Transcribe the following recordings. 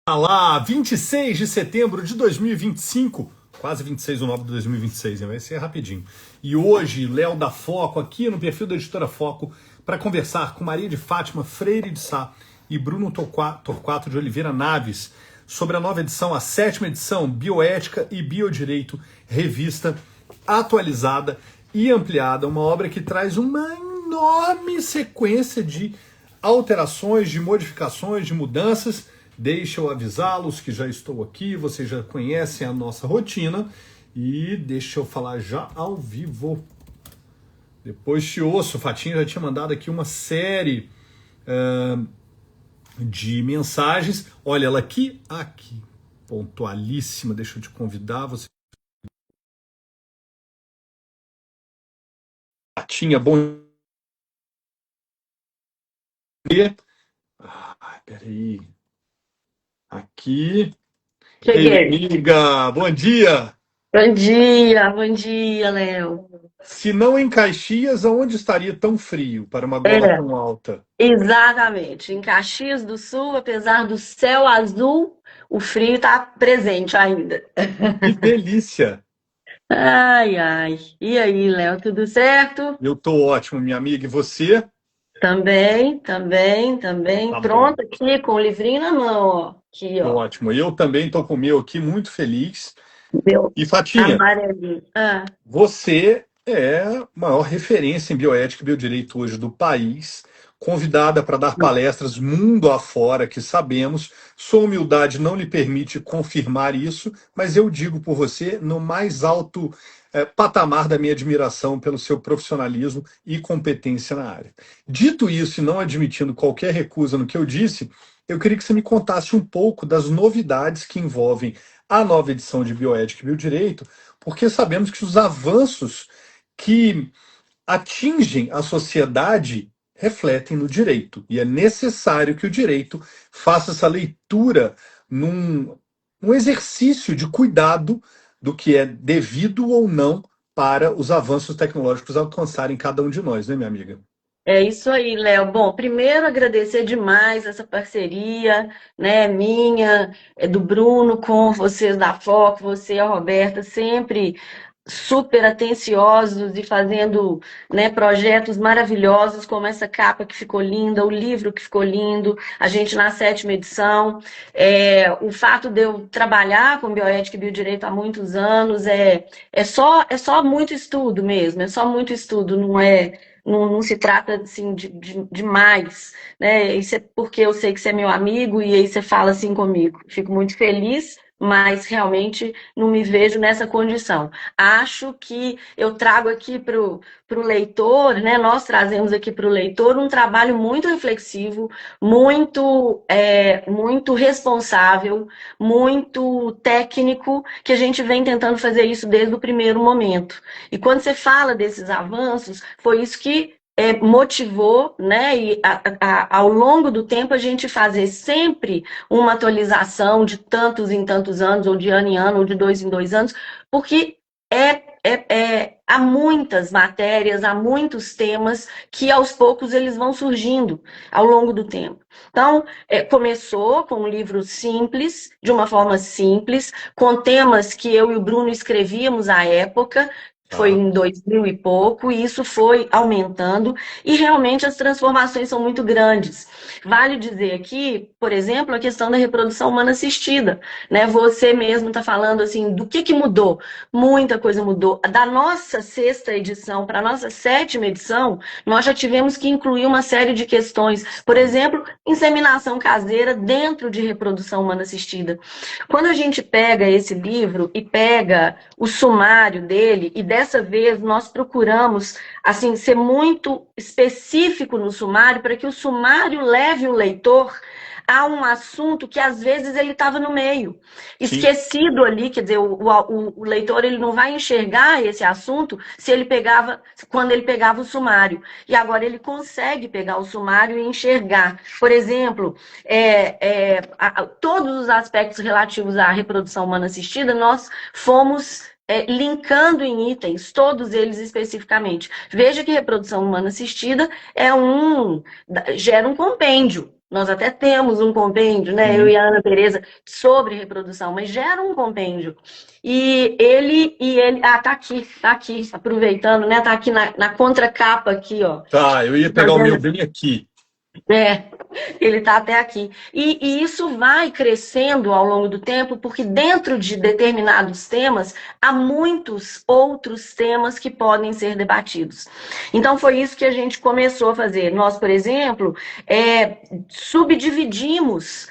Lá, 26 de setembro de 2025, quase 26 de novembro de 2026, hein? Vai ser rapidinho. E hoje, Léo da Foco, aqui no perfil da Editora Foco, para conversar com Maria de Fátima Freire de Sá e Bruno Torquato de Oliveira Naves sobre a nova edição, a 7ª edição, Bioética e Biodireito, revista atualizada e ampliada, uma obra que traz uma enorme sequência de alterações, de modificações, de mudanças. Deixa eu avisá-los que já estou aqui, vocês já conhecem a nossa rotina e deixa eu falar já ao vivo. Depois te ouço, o Fatinha já tinha mandado aqui uma série de mensagens. Olha ela aqui, pontualíssima, deixa eu te convidar. Você... Fatinha, bom dia. Peraí. Aqui. Ei, Cheguei. amiga, Bom dia, Léo. Se não em Caxias, aonde estaria tão frio para uma gola É, tão alta? exatamente. Em Caxias do Sul, apesar do céu azul, o frio está presente ainda. Que delícia! Ai, ai. E aí, Léo, tudo certo? Eu tô ótimo, minha amiga. E você? Também. Tá bom. Pronto aqui, com o livrinho na mão, ó. Aqui, ó. Ótimo. Eu também tô com o meu aqui, muito feliz. Meu E Fatinha, amarelinho. você é a maior referência em bioética e biodireito hoje do país, convidada para dar palestras mundo afora, que sabemos. Sua humildade não lhe permite confirmar isso, mas eu digo por você no mais alto patamar da minha admiração pelo seu profissionalismo e competência na área. Dito isso, e não admitindo qualquer recusa no que eu disse, eu queria que você me contasse um pouco das novidades que envolvem a nova edição de Bioética e Biodireito, porque sabemos que os avanços que atingem a sociedade refletem no direito. E é necessário que o direito faça essa leitura num exercício de cuidado do que é devido ou não para os avanços tecnológicos alcançarem cada um de nós, né, minha amiga? É isso aí, Léo. Bom, primeiro agradecer demais essa parceria, né, minha, do Bruno com vocês da Foco, você e a Roberta, sempre super atenciosos e fazendo, né, projetos maravilhosos, como essa capa que ficou linda, o livro que ficou lindo, a gente na 7ª edição. O fato de eu trabalhar com bioética e biodireito há muitos anos é só muito estudo mesmo, é só muito estudo, não se trata assim de mais, né? Isso é porque eu sei que você é meu amigo e aí você fala assim comigo. Fico muito feliz, mas realmente não me vejo nessa condição. Acho que eu trago aqui para o leitor, né? Nós trazemos aqui para o leitor um trabalho muito reflexivo, muito responsável, muito técnico, que a gente vem tentando fazer isso desde o primeiro momento. E quando você fala desses avanços, foi isso que motivou, né? E ao longo do tempo a gente fazer sempre uma atualização de tantos em tantos anos, ou de ano em ano, ou de 2 em 2 anos, porque há muitas matérias, há muitos temas que aos poucos eles vão surgindo ao longo do tempo. Então, começou com um livro simples, de uma forma simples, com temas que eu e o Bruno escrevíamos à época. Foi Tá. em 2000 e pouco, e isso foi aumentando, e realmente as transformações são muito grandes. Vale dizer aqui, por exemplo, a questão da reprodução humana assistida, né? Você mesmo está falando assim, do que mudou? Muita coisa mudou. Da nossa 6ª edição para a nossa 7ª edição, nós já tivemos que incluir uma série de questões. Por exemplo, inseminação caseira dentro de reprodução humana assistida. Quando a gente pega esse livro e pega o sumário dele, e dessa vez nós procuramos assim ser muito específico no sumário, para que o sumário leve o leitor a um assunto que às vezes ele estava no meio, Sim. esquecido ali, quer dizer, o leitor ele não vai enxergar esse assunto se ele pegava, quando ele pegava o sumário. E agora ele consegue pegar o sumário e enxergar. Por exemplo, todos os aspectos relativos à reprodução humana assistida, nós fomos linkando em itens, todos eles especificamente. Veja que reprodução humana assistida gera um compêndio. Nós até temos um compêndio, né? Eu Sim. e a Ana Tereza, sobre reprodução, mas gera um compêndio. Tá aqui, aproveitando, né? Tá aqui na contracapa aqui, ó. Tá, eu ia pegar o meu bem aqui. É, ele está até aqui. E isso vai crescendo ao longo do tempo, porque dentro de determinados temas, há muitos outros temas que podem ser debatidos. Então, foi isso que a gente começou a fazer. Nós, por exemplo, subdividimos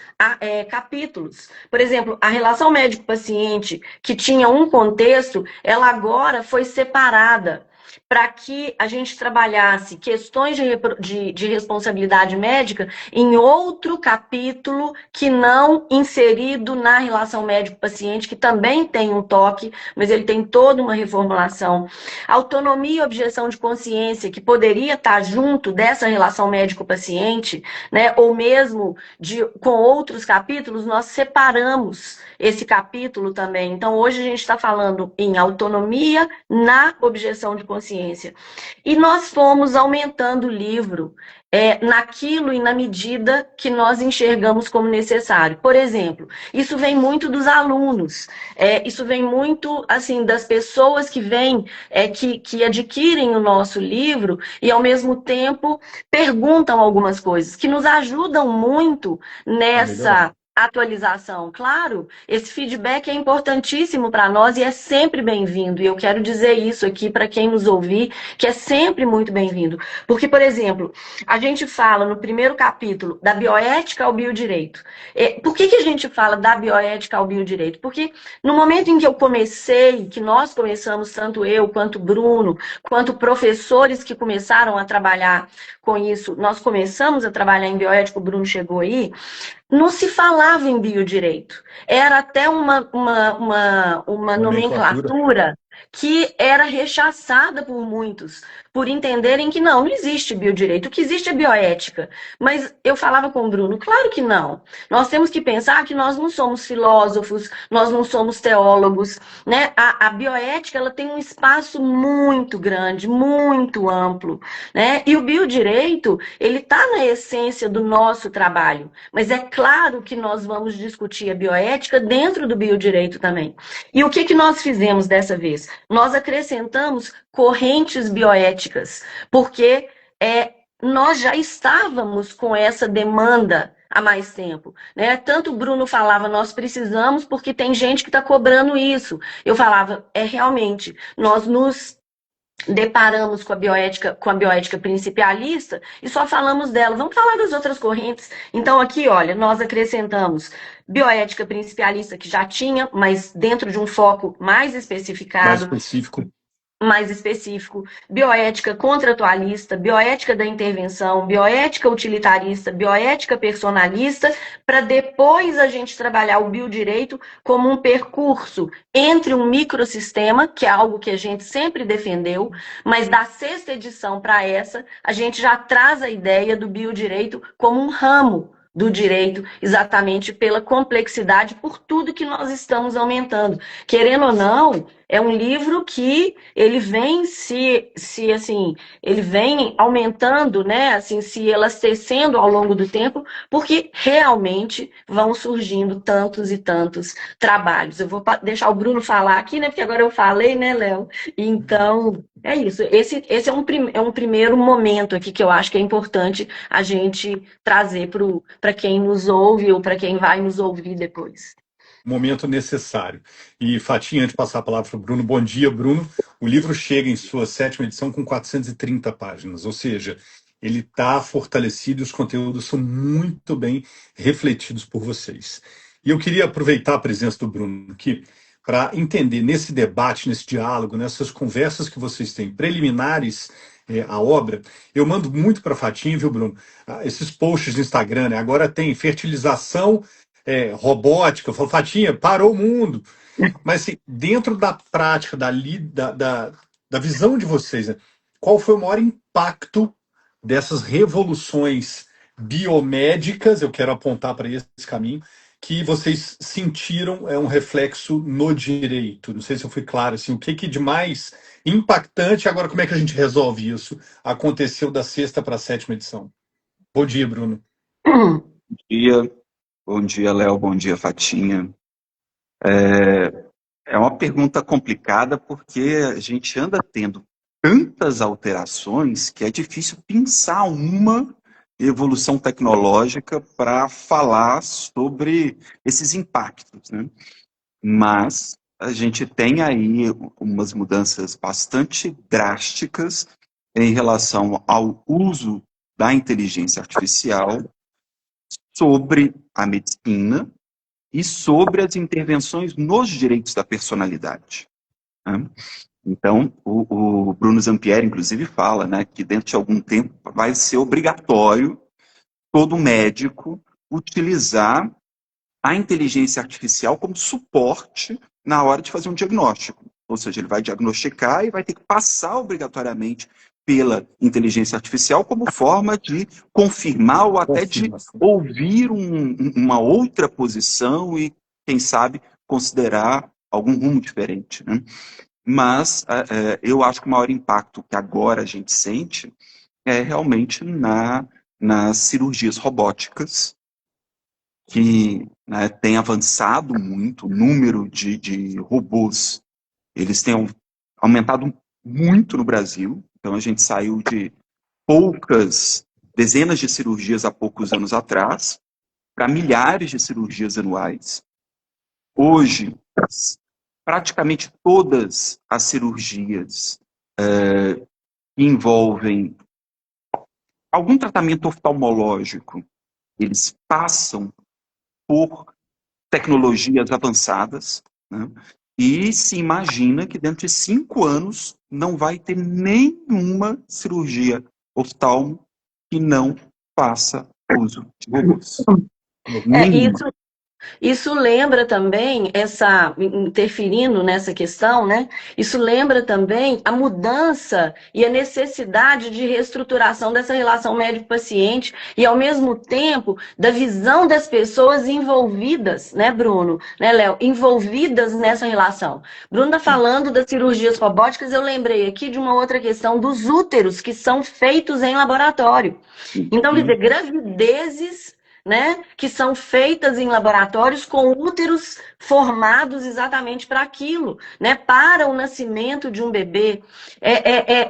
capítulos. Por exemplo, a relação médico-paciente, que tinha um contexto, ela agora foi separada para que a gente trabalhasse questões de responsabilidade médica em outro capítulo que não inserido na relação médico-paciente, que também tem um toque, mas ele tem toda uma reformulação. Autonomia e objeção de consciência, que poderia estar junto dessa relação médico-paciente, né, ou mesmo com outros capítulos, nós separamos esse capítulo também. Então, hoje a gente está falando em autonomia na objeção de consciência. E nós fomos aumentando o livro naquilo e na medida que nós enxergamos como necessário. Por exemplo, isso vem muito dos alunos, isso vem muito assim das pessoas que vêm, que adquirem o nosso livro e ao mesmo tempo perguntam algumas coisas que nos ajudam muito A melhorar. nessa atualização. Claro, esse feedback é importantíssimo para nós e é sempre bem-vindo. E eu quero dizer isso aqui para quem nos ouvir, que é sempre muito bem-vindo. Porque, por exemplo, a gente fala no primeiro capítulo da bioética ao biodireito. Por que a gente fala da bioética ao biodireito? Porque no momento em que eu comecei, que nós começamos, tanto eu quanto o Bruno, quanto professores que começaram a trabalhar com isso, nós começamos a trabalhar em bioética, o Bruno chegou aí, não se falava em biodireito. Era até uma Nomenclatura. nomenclatura que era rechaçada por muitos, por entenderem que não existe biodireito, o que existe é bioética. Mas eu falava com o Bruno, claro que não. Nós temos que pensar que nós não somos filósofos, nós não somos teólogos, né? A bioética, ela tem um espaço muito grande, muito amplo, né? E o biodireito, ele está na essência do nosso trabalho. Mas é claro que nós vamos discutir a bioética dentro do biodireito também. E o que nós fizemos dessa vez? Nós acrescentamos correntes bioéticas, porque nós já estávamos com essa demanda há mais tempo, né? Tanto o Bruno falava, nós precisamos porque tem gente que está cobrando isso. Eu falava, realmente, nós nos deparamos com a bioética principialista e só falamos dela. Vamos falar das outras correntes. Então, aqui, olha, nós acrescentamos bioética principialista que já tinha, mas dentro de um foco Mais especificado, específico. mais específico, bioética contratualista, bioética da intervenção, bioética utilitarista, bioética personalista, para depois a gente trabalhar o biodireito como um percurso entre um microsistema, que é algo que a gente sempre defendeu, mas da sexta edição para essa, a gente já traz a ideia do biodireito como um ramo do direito, exatamente pela complexidade, por tudo que nós estamos aumentando. Querendo ou não, é um livro que ele vem assim, ele vem aumentando, né, assim, se elastecendo ao longo do tempo, porque realmente vão surgindo tantos e tantos trabalhos. Eu vou deixar o Bruno falar aqui, né, porque agora eu falei, né, Léo? Então, é isso. Esse é um primeiro momento aqui que eu acho que é importante a gente trazer para quem nos ouve ou para quem vai nos ouvir depois. Momento necessário. E, Fatinha, antes de passar a palavra para o Bruno, bom dia, Bruno. O livro chega em sua sétima edição com 430 páginas, ou seja, ele está fortalecido e os conteúdos são muito bem refletidos por vocês. E eu queria aproveitar a presença do Bruno aqui para entender nesse debate, nesse diálogo, nessas conversas que vocês têm preliminares à obra. Eu mando muito para a Fatinha, viu, Bruno? Esses posts no Instagram, né? Agora tem fertilização robótica. Eu falo, Fatinha, parou o mundo. Mas assim, dentro da prática, da visão de vocês, né, qual foi o maior impacto dessas revoluções biomédicas, eu quero apontar para esse caminho, que vocês sentiram um reflexo no direito? Não sei se eu fui claro, assim, o que de mais impactante, agora como é que a gente resolve isso? Aconteceu da sexta para a sétima edição. Bom dia, Bruno. Dia, bom dia, Léo, bom dia, Fatinha. É uma pergunta complicada porque a gente anda tendo tantas alterações que é difícil pensar uma evolução tecnológica para falar sobre esses impactos, né? Mas a gente tem aí umas mudanças bastante drásticas em relação ao uso da inteligência artificial sobre a medicina e sobre as intervenções nos direitos da personalidade, né? Então, o Bruno Zampieri, inclusive, fala, né, que dentro de algum tempo vai ser obrigatório todo médico utilizar a inteligência artificial como suporte na hora de fazer um diagnóstico. Ou seja, ele vai diagnosticar e vai ter que passar obrigatoriamente pela inteligência artificial como forma de confirmar ou até de ouvir uma outra posição e, quem sabe, considerar algum rumo diferente, né? Mas eu acho que o maior impacto que agora a gente sente é realmente nas cirurgias robóticas, que, né, tem avançado muito o número de robôs. Eles têm aumentado muito no Brasil. Então a gente saiu de poucas dezenas de cirurgias há poucos anos atrás para milhares de cirurgias anuais. Hoje, praticamente todas as cirurgias que envolvem algum tratamento oftalmológico, eles passam por tecnologias avançadas, né? E se imagina que dentro de 5 anos não vai ter nenhuma cirurgia oftalmo que não faça uso de robôs. Nenhuma. Isso lembra também, interferindo nessa questão, né? Isso lembra também a mudança e a necessidade de reestruturação dessa relação médico-paciente e, ao mesmo tempo, da visão das pessoas envolvidas, né, Bruno? Né, Léo? Envolvidas nessa relação. Bruno está falando das cirurgias robóticas, eu lembrei aqui de uma outra questão dos úteros que são feitos em laboratório. Então, quer dizer, gravidezes, né, que são feitas em laboratórios com úteros formados exatamente para aquilo, né, para o nascimento de um bebê.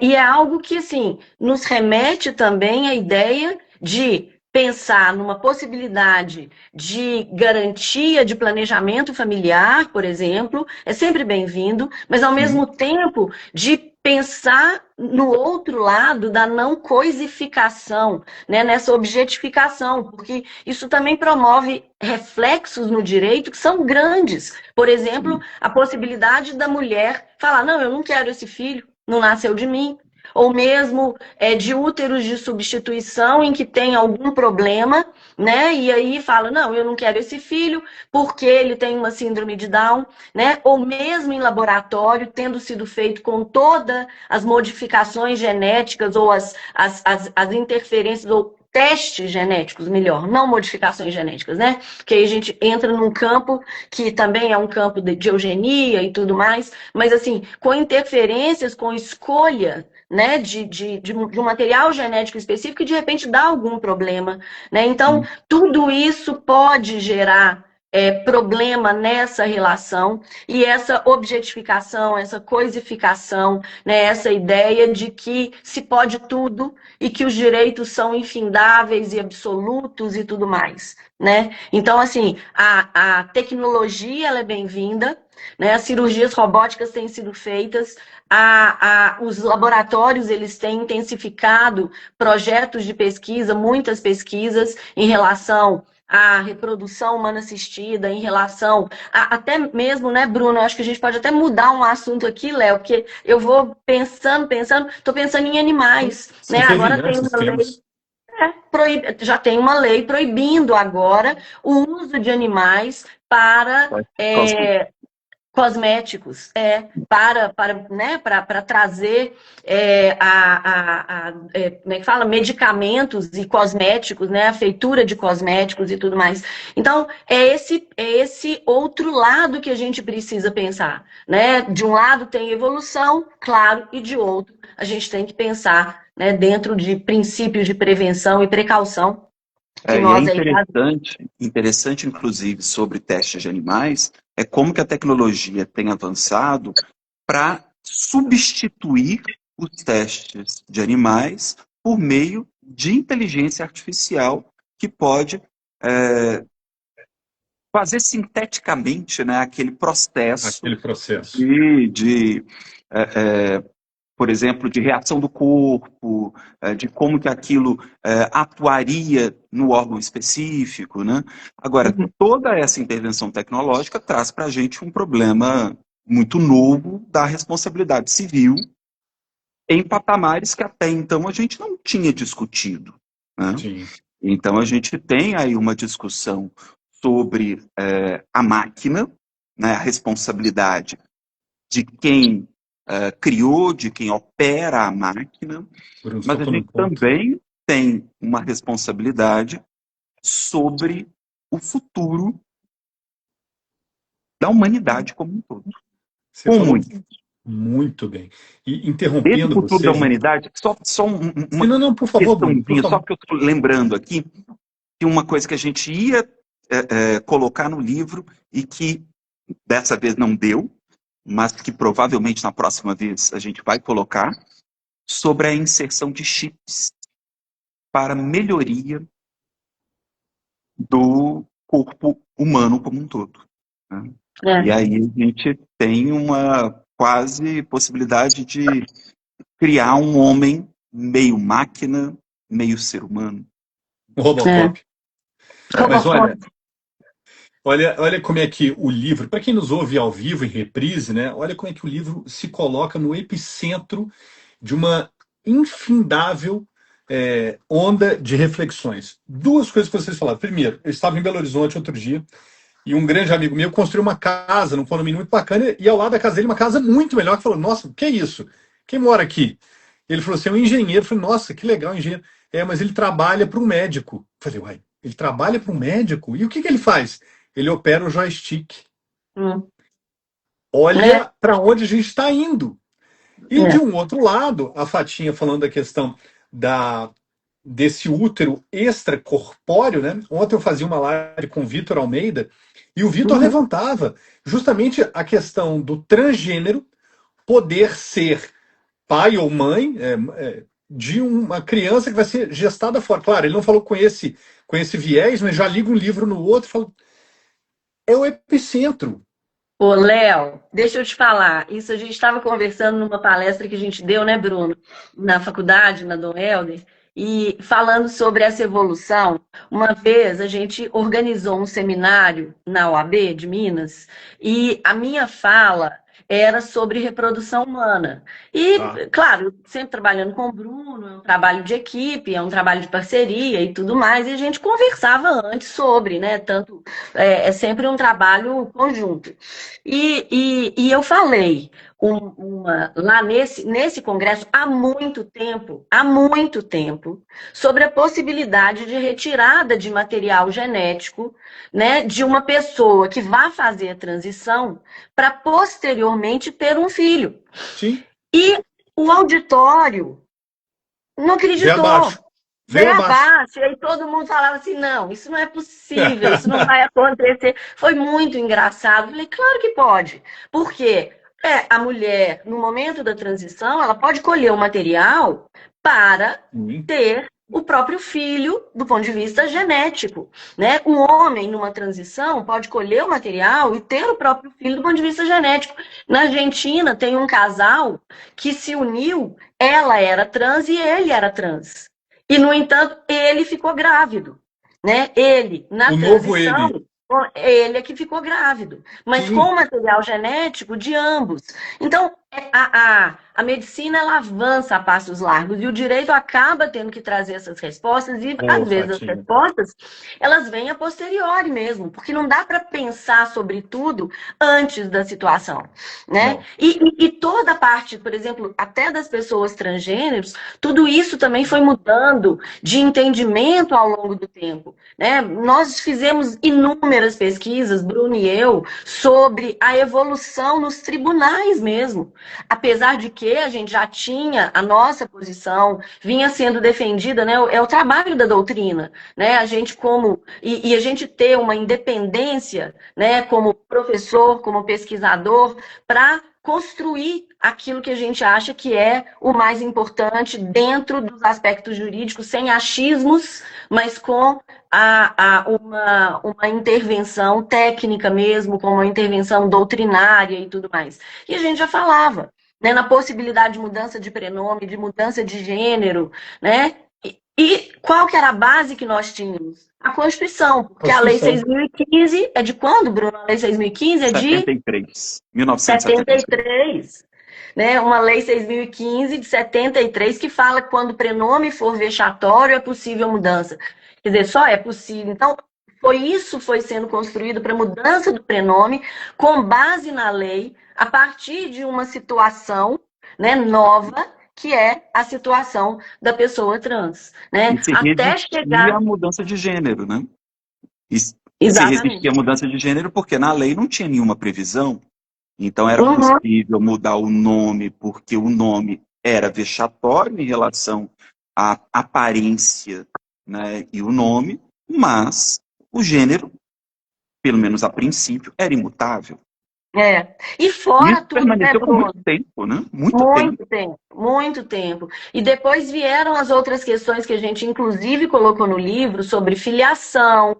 E é algo que, assim, nos remete também à ideia de pensar numa possibilidade de garantia de planejamento familiar, por exemplo, é sempre bem-vindo, mas ao mesmo tempo de pensar no outro lado da não coisificação, né, nessa objetificação, porque isso também promove reflexos no direito que são grandes. Por exemplo, a possibilidade da mulher falar: não, eu não quero esse filho, não nasceu de mim. Ou mesmo de úteros de substituição em que tem algum problema, né? E aí fala: não, eu não quero esse filho porque ele tem uma síndrome de Down, né? Ou mesmo em laboratório, tendo sido feito com todas as modificações genéticas ou as interferências ou testes genéticos, melhor, não modificações genéticas, né? Porque aí a gente entra num campo que também é um campo de eugenia e tudo mais, mas assim, com interferências, com escolha, né, de um material genético específico que de repente dá algum problema, né? Então, tudo isso pode gerar problema nessa relação e essa objetificação, essa coisificação, né, essa ideia de que se pode tudo e que os direitos são infindáveis e absolutos e tudo mais, né? Então, assim, a tecnologia ela é bem-vinda, né? As cirurgias robóticas têm sido feitas, os laboratórios eles têm intensificado projetos de pesquisa, muitas pesquisas em relação à reprodução humana assistida, em relação até mesmo, né, Bruno? Acho que a gente pode até mudar um assunto aqui, Léo, porque eu vou estou pensando em animais, Sim, né? teve Agora tem diversos uma lei, temas. já tem uma lei proibindo agora o uso de animais para cosméticos, né, para trazer como é que fala? Medicamentos e cosméticos, né, a feitura de cosméticos e tudo mais. Então, é esse outro lado que a gente precisa pensar, né? De um lado tem evolução, claro, e de outro a gente tem que pensar, né, dentro de princípios de prevenção e precaução. Que E é nós aí interessante, inclusive, sobre testes de animais, é como que a tecnologia tem avançado para substituir os testes de animais por meio de inteligência artificial que pode é, fazer sinteticamente, né, aquele processo aquele processo. de por exemplo, de reação do corpo, de como que aquilo atuaria no órgão específico, né? Agora, Uhum. toda essa intervenção tecnológica traz para a gente um problema muito novo da responsabilidade civil em patamares que até então a gente não tinha discutido, né? Sim. Então a gente tem aí uma discussão sobre a máquina, né, a responsabilidade de quem criou, de quem opera a máquina, Bruno, você mas a tocou num gente ponto. também tem uma responsabilidade sobre o futuro da humanidade como um todo. Você Como falou isso? muito bem. E Esse interrompendo futuro da você, gente. humanidade, só Sim, uma não, não, por favor, Bruno, por questãozinha, só favor. porque eu estou lembrando aqui, que uma coisa que a gente ia colocar no livro e que dessa vez não deu, mas que provavelmente na próxima vez a gente vai colocar, sobre a inserção de chips para melhoria do corpo humano como um todo, né? E É. aí a gente tem uma quase possibilidade de criar um homem meio máquina, meio ser humano. O É. Robocop. Mas Robocop. olha como é que o livro, para quem nos ouve ao vivo em reprise, né? Olha como é que o livro se coloca no epicentro de uma infindável onda de reflexões. Duas coisas que vocês falaram. Primeiro, eu estava em Belo Horizonte outro dia e um grande amigo meu construiu uma casa num condomínio muito bacana e ao lado da casa dele uma casa muito melhor. Que falou: Nossa, o que é isso? Quem mora aqui? Ele falou assim: é um engenheiro. Eu falei: Nossa, que legal, engenheiro. Mas ele trabalha para um médico. Eu falei: Uai, ele trabalha para um médico? E o que ele faz? Ele opera o joystick. Hum. É, Olha para onde a gente está indo. E de é. um outro lado, a Fatinha falando da questão da, desse útero extracorpóreo, né? Ontem eu fazia uma live com o Vitor Almeida e o Vitor Uhum. levantava justamente a questão do transgênero poder ser pai ou mãe de uma criança que vai ser gestada fora. Claro, ele não falou com esse viés, mas já liga um livro no outro e fala, é o epicentro. Ô, Léo, deixa eu te falar. Isso a gente estava conversando numa palestra que a gente deu, né, Bruno, na faculdade, na Dom Helder, e falando sobre essa evolução. Uma vez a gente organizou um seminário na OAB de Minas, e a minha fala era sobre reprodução humana. E, Tá? claro, sempre trabalhando com o Bruno, é um trabalho de equipe, é um trabalho de parceria e tudo mais, e a gente conversava antes sobre, né? Tanto é sempre um trabalho conjunto. E eu falei lá nesse congresso há muito tempo, sobre a possibilidade de retirada de material genético, né, de uma pessoa que vá fazer a transição para posteriormente ter um filho. Sim, E o auditório não veio acreditou. abaixo. Veio Veio abaixo. abaixo, e aí todo mundo falava assim: não, isso não é possível, isso não vai acontecer. Foi muito engraçado. Falei: claro que pode. Por quê? A mulher, no momento da transição, ela pode colher o material para Sim. ter o próprio filho do ponto de vista genético, né? Um homem numa transição pode colher o material e ter o próprio filho do ponto de vista genético. Na Argentina tem um casal que se uniu, ela era trans e ele era trans. E, no entanto, ele ficou grávido, né? Ele, na O novo ele. transição, ele é que ficou grávido, mas com Sim. o material genético de ambos. Então, a medicina, ela avança a passos largos e o direito acaba tendo que trazer essas respostas e, Boa, às vezes, as Fatinha. respostas, elas vêm a posteriori mesmo, porque não dá para pensar sobre tudo antes da situação, né? Não. E toda a parte, por exemplo, até das pessoas transgêneros, tudo isso também foi mudando de entendimento ao longo do tempo, né? Nós fizemos inúmeras pesquisas, Bruno e eu, sobre a evolução nos tribunais mesmo. Apesar de porque a gente já tinha a nossa posição, vinha sendo defendida, né? É o trabalho da doutrina, né? A gente e a gente ter uma independência, né? Como professor, como pesquisador, para construir aquilo que a gente acha que é o mais importante dentro dos aspectos jurídicos, sem achismos, mas com uma intervenção técnica mesmo, com uma intervenção doutrinária e tudo mais. E a gente já falava, né, na possibilidade de mudança de prenome, de mudança de gênero, né? E qual que era a base que nós tínhamos? A Constituição, porque a Lei Constituição. 6.015 é de quando, Bruno? A Lei 6.015 é de 73, 1973. 73, né? Uma Lei 6.015 de 73 que fala que quando o prenome for vexatório é possível mudança. Quer dizer, só é possível. Então, foi sendo construído para mudança do prenome com base na lei, a partir de uma situação, né, nova, que é a situação da pessoa trans, né? E se Até resistia chegar. à mudança de gênero, né? E se resistia à Exatamente. mudança de gênero porque na lei não tinha nenhuma previsão. Então era Uhum. possível mudar o nome porque o nome era vexatório em relação à aparência, né, e o nome, mas o gênero, pelo menos a princípio, era imutável. É. E E fora isso tudo, né, permaneceu por Bruno? muito tempo, né? Muito tempo. Muito tempo, muito tempo. E depois vieram as outras questões que a gente, inclusive, colocou no livro sobre filiação,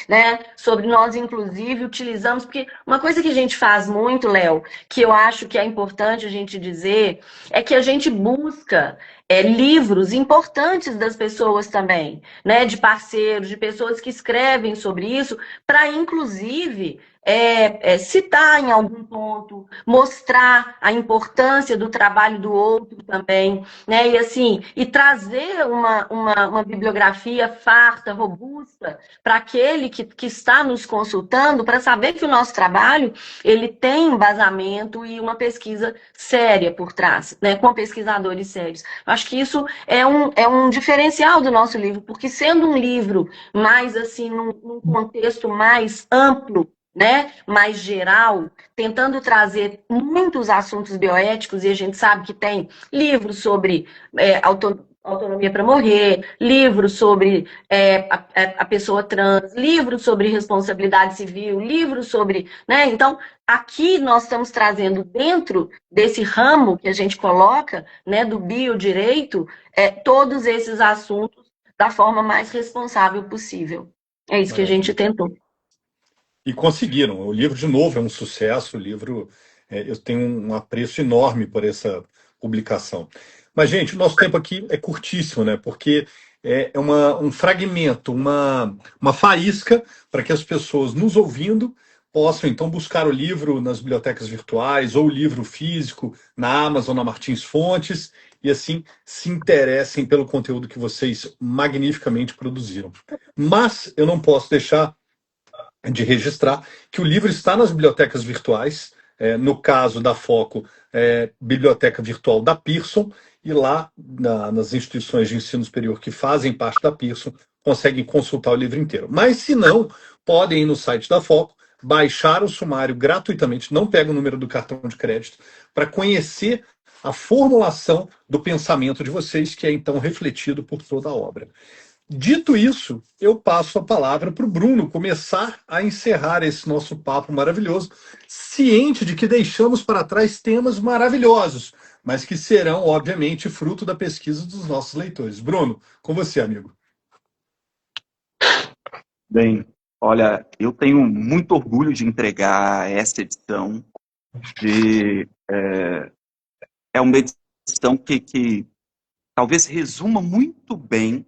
né? Sobre nós, inclusive, utilizamos. Porque uma coisa que a gente faz muito, Léo, que eu acho que é importante a gente dizer, é que a gente busca livros importantes das pessoas também, né? De parceiros, de pessoas que escrevem sobre isso, para, inclusive, citar em algum ponto, mostrar a importância do trabalho do outro também, né? E assim, e trazer uma bibliografia farta, robusta, para aquele que está nos consultando, para saber que o nosso trabalho ele tem embasamento e uma pesquisa séria por trás, né? Com pesquisadores sérios. Acho que isso é um diferencial do nosso livro, porque sendo um livro mais assim, num contexto mais amplo, né, mais geral, tentando trazer muitos assuntos bioéticos, e a gente sabe que tem livros sobre autonomia para morrer, livros sobre a pessoa trans, livros sobre responsabilidade civil, livros sobre. Né? Então, aqui nós estamos trazendo dentro desse ramo que a gente coloca, né, do biodireito, todos esses assuntos da forma mais responsável possível. É isso que a gente Maravilha. tentou. E conseguiram. O livro, de novo, é um sucesso. O livro, eu tenho um apreço enorme por essa publicação. Mas, gente, o nosso tempo aqui é curtíssimo, né? Porque um fragmento, uma faísca para que as pessoas nos ouvindo possam, então, buscar o livro nas bibliotecas virtuais ou o livro físico na Amazon, na Martins Fontes, e assim se interessem pelo conteúdo que vocês magnificamente produziram. Mas eu não posso deixar de registrar que o livro está nas bibliotecas virtuais, no caso da Foco, Biblioteca Virtual da Pearson, e lá nas instituições de ensino superior que fazem parte da Pearson, conseguem consultar o livro inteiro. Mas se não, podem ir no site da Foco, baixar o sumário gratuitamente, não pega o número do cartão de crédito, para conhecer a formulação do pensamento de vocês, que é então refletido por toda a obra. Dito isso, eu passo a palavra para o Bruno começar a encerrar esse nosso papo maravilhoso, ciente de que deixamos para trás temas maravilhosos, mas que serão, obviamente, fruto da pesquisa dos nossos leitores. Bruno, com você, amigo. Bem, olha, eu tenho muito orgulho de entregar essa edição. É uma edição que talvez resuma muito bem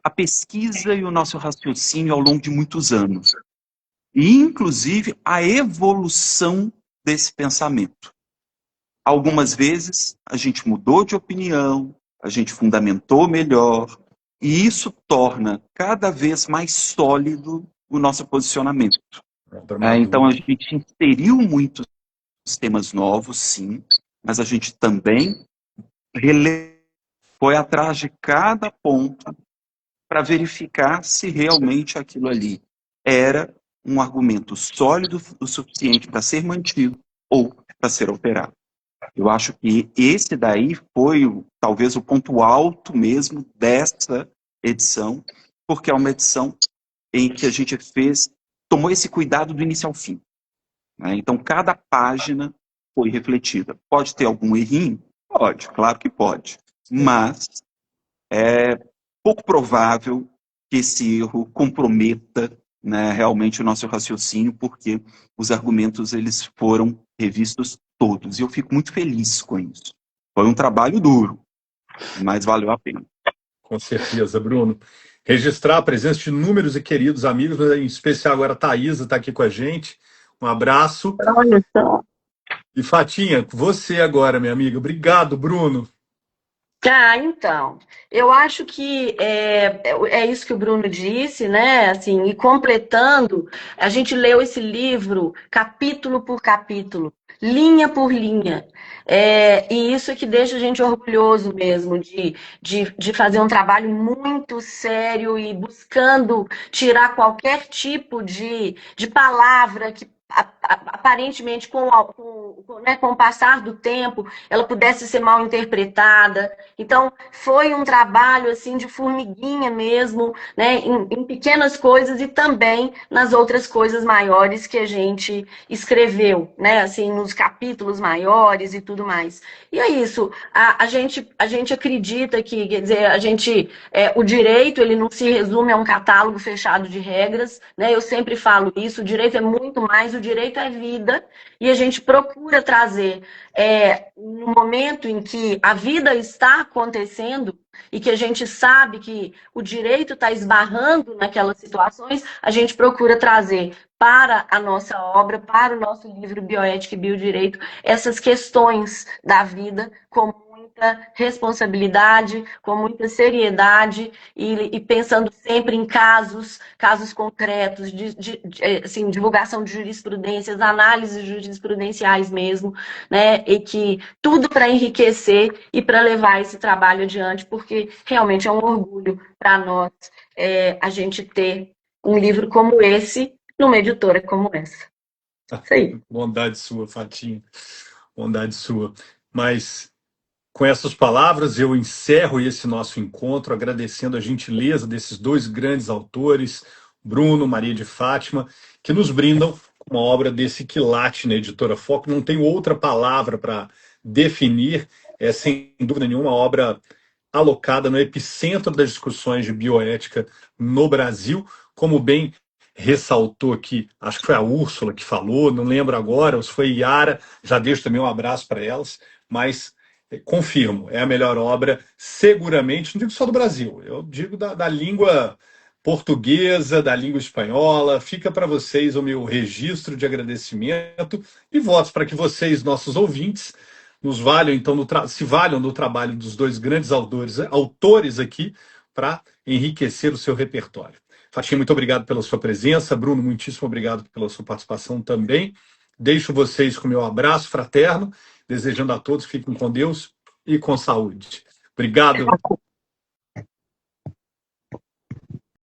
a pesquisa e o nosso raciocínio ao longo de muitos anos. E, inclusive, a evolução desse pensamento. Algumas vezes, a gente mudou de opinião, a gente fundamentou melhor, e isso torna cada vez mais sólido o nosso posicionamento. Então, a gente inseriu muitos temas novos, sim, mas a gente também foi atrás de cada ponto para verificar se realmente aquilo ali era um argumento sólido o suficiente para ser mantido ou para ser alterado. Eu acho que esse daí foi talvez o ponto alto mesmo dessa edição, porque é uma edição em que a gente tomou esse cuidado do início ao fim, né? Então, cada página foi refletida. Pode ter algum errinho? Pode, claro que pode. Mas é pouco provável que esse erro comprometa, né, realmente o nosso raciocínio, porque os argumentos eles foram revistos todos. E eu fico muito feliz com isso. Foi um trabalho duro, mas valeu a pena. Com certeza, Bruno. Registrar a presença de inúmeros e queridos amigos, em especial agora a Thaisa está aqui com a gente. Um abraço. Olha só. E Fatinha, você agora, minha amiga. Obrigado, Bruno. Então, eu acho que é isso que o Bruno disse, né? Assim, e completando, a gente leu esse livro capítulo por capítulo, linha por linha. E isso é que deixa a gente orgulhoso mesmo de fazer um trabalho muito sério e buscando tirar qualquer tipo de palavra que aparentemente com o passar do tempo ela pudesse ser mal interpretada. Então, foi um trabalho assim de formiguinha mesmo, né, em pequenas coisas e também nas outras coisas maiores que a gente escreveu, né, assim, nos capítulos maiores e tudo mais. E é isso, a gente acredita que, quer dizer, o direito, ele não se resume a um catálogo fechado de regras, né, eu sempre falo isso, o direito é muito mais, o direito é vida, e a gente procura trazer no momento em que a vida está acontecendo e que a gente sabe que o direito está esbarrando naquelas situações, a gente procura trazer para a nossa obra, para o nosso livro Bioética e Biodireito, essas questões da vida com muita responsabilidade, com muita seriedade e pensando sempre em casos concretos, assim, divulgação de jurisprudências, análises jurisprudenciais mesmo, né? E que tudo para enriquecer e para levar esse trabalho adiante, porque realmente é um orgulho para nós a gente ter um livro como esse numa editora como essa. Isso aí. Bondade sua, Fatinha. Bondade sua. Mas com essas palavras, eu encerro esse nosso encontro, agradecendo a gentileza desses dois grandes autores, Bruno, Maria de Fátima, que nos brindam com uma obra desse quilate na Editora Foco. Não tenho outra palavra para definir, é sem dúvida nenhuma uma obra alocada no epicentro das discussões de bioética no Brasil, como bem ressaltou aqui, acho que foi a Úrsula que falou, não lembro agora, ou se foi a Yara, já deixo também um abraço para elas, mas confirmo, é a melhor obra, seguramente, não digo só do Brasil, eu digo da língua portuguesa, da língua espanhola. Fica para vocês o meu registro de agradecimento e votos para que vocês, nossos ouvintes, nos valham, então, se valham do trabalho dos dois grandes autores aqui para enriquecer o seu repertório. Fatinha, muito obrigado pela sua presença. Bruno, muitíssimo obrigado pela sua participação também. Deixo vocês com o meu abraço fraterno, desejando a todos que fiquem com Deus e com saúde. Obrigado.